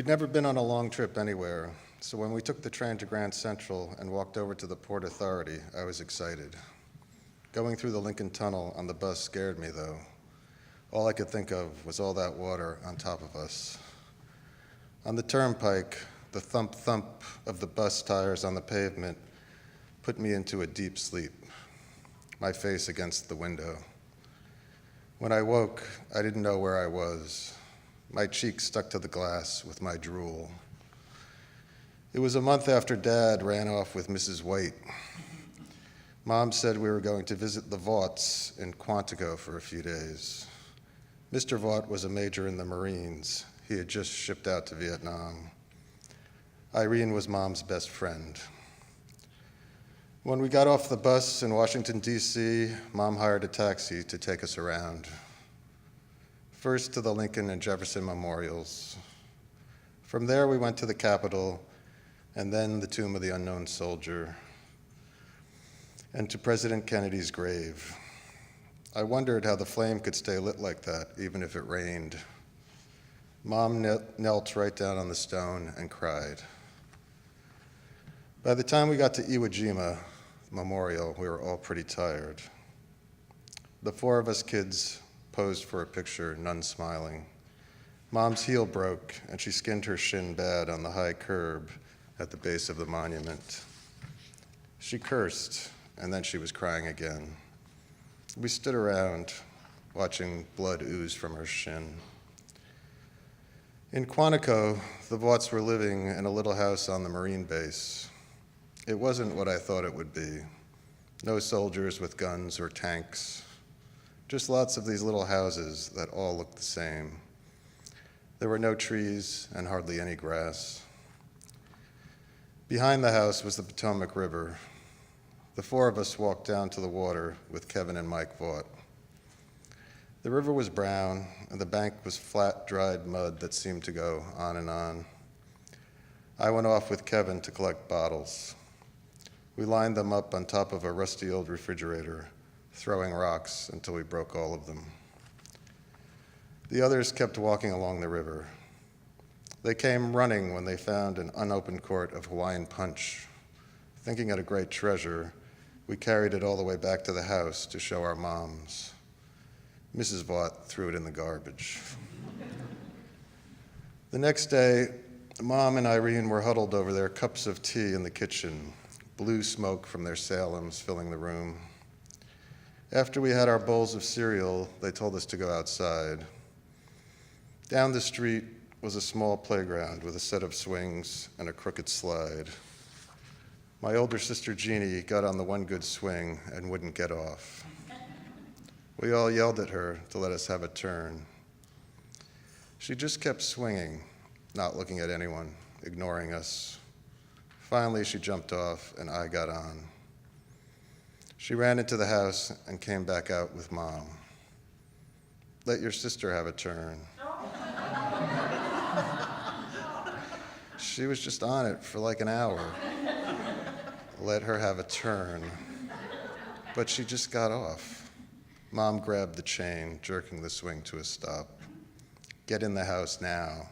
We'd never been on a long trip anywhere, so when we took the train to Grand Central and walked over to the Port Authority, I was excited. Going through the Lincoln Tunnel on the bus scared me, though. All I could think of was all that water on top of us. On the turnpike, the thump-thump of the bus tires on the pavement put me into a deep sleep, my face against the window. When I woke, I didn't know where I was. My cheek stuck to the glass with my drool. It was a month after Dad ran off with Mrs. White. Mom said we were going to visit the Vaughts in Quantico for a few days. Mr. Vaught was a major in the Marines. He had just shipped out to Vietnam. Irene was Mom's best friend. When we got off the bus in Washington, D.C., Mom hired a taxi to take us around. First to the Lincoln and Jefferson memorials. From there, we went to the Capitol, and then the Tomb of the Unknown Soldier, and to President Kennedy's grave. I wondered how the flame could stay lit like that, even if it rained. Mom knelt right down on the stone and cried. By the time we got to Iwo Jima Memorial, we were all pretty tired. The four of us kids posed for a picture, none smiling. Mom's heel broke, and she skinned her shin bad on the high curb at the base of the monument. She cursed, and then she was crying again. We stood around, watching blood ooze from her shin. In Quantico, the Vaughts were living in a little house on the Marine base. It wasn't what I thought it would be. No soldiers with guns or tanks. Just lots of these little houses that all looked the same. There were no trees and hardly any grass. Behind the house was the Potomac River. The four of us walked down to the water with Kevin and Mike Vaught. The river was brown, and the bank was flat, dried mud that seemed to go on and on. I went off with Kevin to collect bottles. We lined them up on top of a rusty old refrigerator, throwing rocks until we broke all of them. The others kept walking along the river. They came running when they found an unopened quart of Hawaiian punch. Thinking it a great treasure, we carried it all the way back to the house to show our moms. Mrs. Vaught threw it in the garbage. The next day, Mom and Irene were huddled over their cups of tea in the kitchen, blue smoke from their Salems filling the room. After we had our bowls of cereal, they told us to go outside. Down the street was a small playground with a set of swings and a crooked slide. My older sister Jeannie got on the one good swing and wouldn't get off. We all yelled at her to let us have a turn. She just kept swinging, not looking at anyone, ignoring us. Finally, she jumped off and I got on. She ran into the house and came back out with Mom. Let your sister have a turn. She was just on it for like an hour. Let her have a turn. But she just got off. Mom grabbed the chain, jerking the swing to a stop. Get in the house now.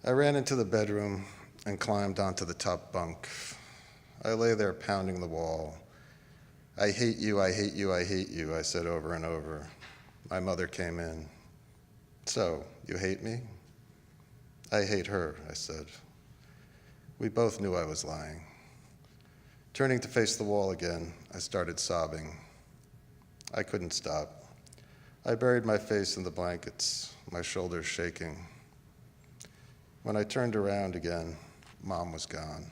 I ran into the bedroom and climbed onto the top bunk. I lay there pounding the wall. I hate you, I hate you, I hate you, I said over and over. My mother came in. So, you hate me? I hate her, I said. We both knew I was lying. Turning to face the wall again, I started sobbing. I couldn't stop. I buried my face in the blankets, my shoulders shaking. When I turned around again, Mom was gone.